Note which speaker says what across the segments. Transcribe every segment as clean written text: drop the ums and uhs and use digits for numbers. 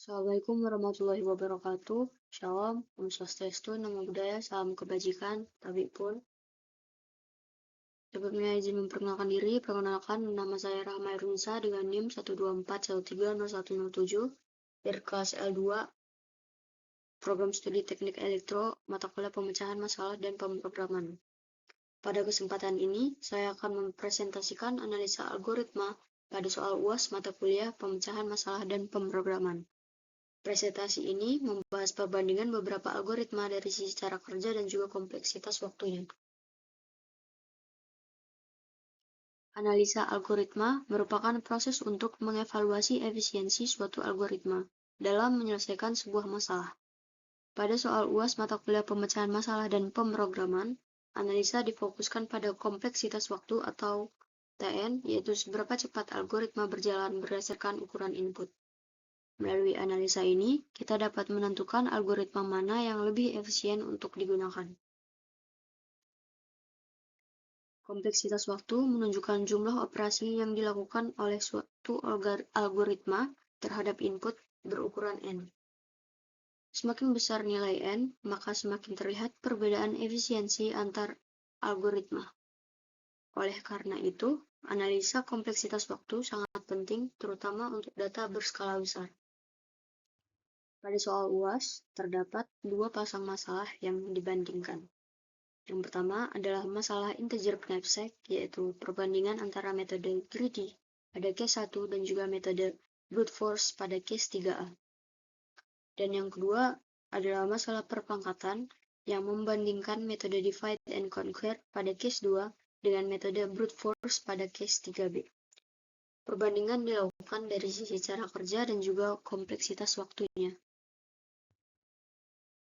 Speaker 1: Assalamualaikum warahmatullahi wabarakatuh. Shalom, Om Swastiastu, Namo Buddhaya, salam kebajikan, Tabi pun. Sebelumnya izin memperkenalkan diri, perkenalkan nama saya Rahma Irunisa dengan NIM 124130107 dari kelas L2, Program Studi Teknik Elektro, mata kuliah pemecahan masalah dan pemrograman. Pada kesempatan ini, saya akan mempresentasikan analisa algoritma pada soal UAS mata kuliah pemecahan masalah dan pemrograman. Presentasi ini membahas perbandingan beberapa algoritma dari sisi cara kerja dan juga kompleksitas waktunya. Analisa algoritma merupakan proses untuk mengevaluasi efisiensi suatu algoritma dalam menyelesaikan sebuah masalah. Pada soal UAS mata kuliah pemecahan masalah dan pemrograman, analisa difokuskan pada kompleksitas waktu atau TN, yaitu seberapa cepat algoritma berjalan berdasarkan ukuran input. Melalui analisa ini, kita dapat menentukan algoritma mana yang lebih efisien untuk digunakan. Kompleksitas waktu menunjukkan jumlah operasi yang dilakukan oleh suatu algoritma terhadap input berukuran N. Semakin besar nilai N, maka semakin terlihat perbedaan efisiensi antar algoritma. Oleh karena itu, analisa kompleksitas waktu sangat penting, terutama untuk data berskala besar. Pada soal UAS, terdapat dua pasang masalah yang dibandingkan. Yang pertama adalah masalah integer knapsack, yaitu perbandingan antara metode greedy pada case 1 dan juga metode brute force pada case 3A. Dan yang kedua adalah masalah perpangkatan yang membandingkan metode divide and conquer pada case 2 dengan metode brute force pada case 3B. Perbandingan dilakukan dari sisi cara kerja dan juga kompleksitas waktunya.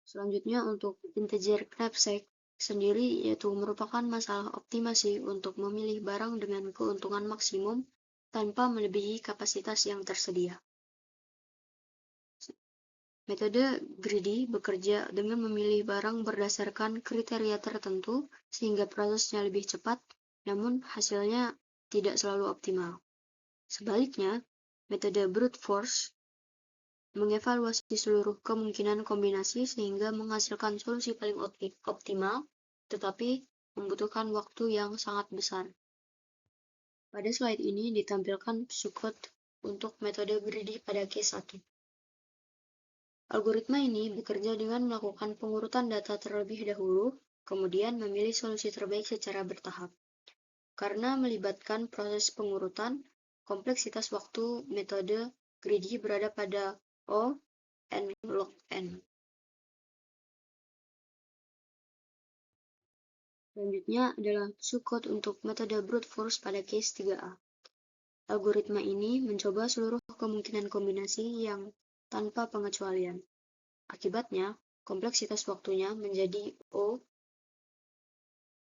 Speaker 1: Selanjutnya untuk integer knapsack sendiri, yaitu merupakan masalah optimasi untuk memilih barang dengan keuntungan maksimum tanpa melebihi kapasitas yang tersedia. Metode greedy bekerja dengan memilih barang berdasarkan kriteria tertentu sehingga prosesnya lebih cepat, namun hasilnya tidak selalu optimal. Sebaliknya, metode brute force mengevaluasi seluruh kemungkinan kombinasi sehingga menghasilkan solusi paling optimal, tetapi membutuhkan waktu yang sangat besar. Pada slide ini ditampilkan pseudocode untuk metode greedy pada case 1. Algoritma ini bekerja dengan melakukan pengurutan data terlebih dahulu, kemudian memilih solusi terbaik secara bertahap. Karena melibatkan proses pengurutan, kompleksitas waktu metode greedy berada pada O n log n. Selanjutnya adalah pseudocode untuk metode brute force pada case 3A. Algoritma ini mencoba seluruh kemungkinan kombinasi yang tanpa pengecualian. Akibatnya, kompleksitas waktunya menjadi O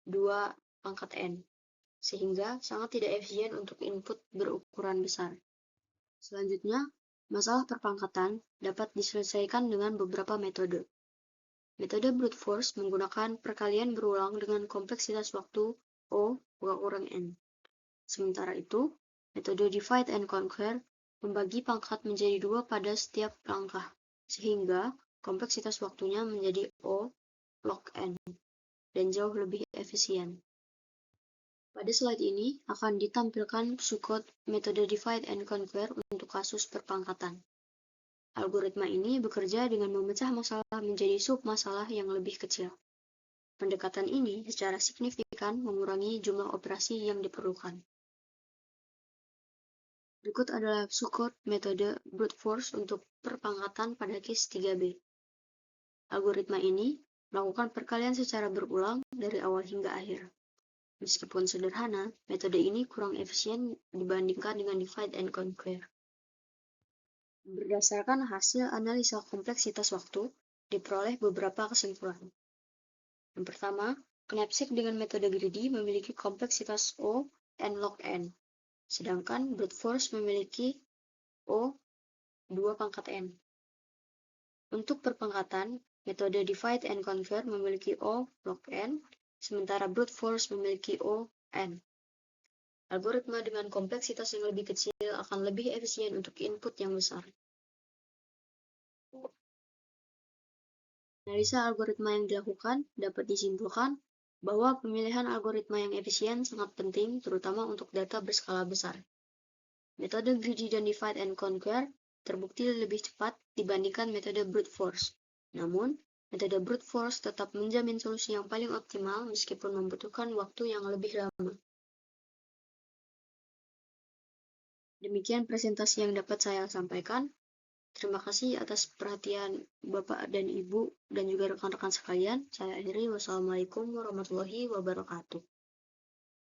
Speaker 1: 2 pangkat N, sehingga sangat tidak efisien untuk input berukuran besar. Selanjutnya, masalah perpangkatan dapat diselesaikan dengan beberapa metode. Metode brute force menggunakan perkalian berulang dengan kompleksitas waktu O kurang N. Sementara itu, metode divide and conquer membagi pangkat menjadi 2 pada setiap langkah, sehingga kompleksitas waktunya menjadi O log N dan jauh lebih efisien. Pada slide ini akan ditampilkan pseudocode metode divide and conquer untuk kasus perpangkatan. Algoritma ini bekerja dengan memecah masalah menjadi sub-masalah yang lebih kecil. Pendekatan ini secara signifikan mengurangi jumlah operasi yang diperlukan. Berikut adalah pseudocode metode brute force untuk perpangkatan pada case 3B. Algoritma ini melakukan perkalian secara berulang dari awal hingga akhir. Meskipun sederhana, metode ini kurang efisien dibandingkan dengan divide and conquer. Berdasarkan hasil analisa kompleksitas waktu, diperoleh beberapa kesimpulan. Yang pertama, knapsack dengan metode greedy memiliki kompleksitas O n log n, sedangkan brute force memiliki O 2 pangkat n. Untuk perpangkatan, metode divide and conquer memiliki O log n, sementara brute force memiliki O n. Algoritma dengan kompleksitas yang lebih kecil akan lebih efisien untuk input yang besar. Analisa algoritma yang dilakukan dapat disimpulkan bahwa pemilihan algoritma yang efisien sangat penting, terutama untuk data berskala besar. Metode greedy dan divide and conquer terbukti lebih cepat dibandingkan metode brute force. Namun, metode brute force tetap menjamin solusi yang paling optimal meskipun membutuhkan waktu yang lebih lama. Demikian presentasi yang dapat saya sampaikan. Terima kasih atas perhatian Bapak dan Ibu dan juga rekan-rekan sekalian. Saya akhiri. Wassalamualaikum warahmatullahi wabarakatuh.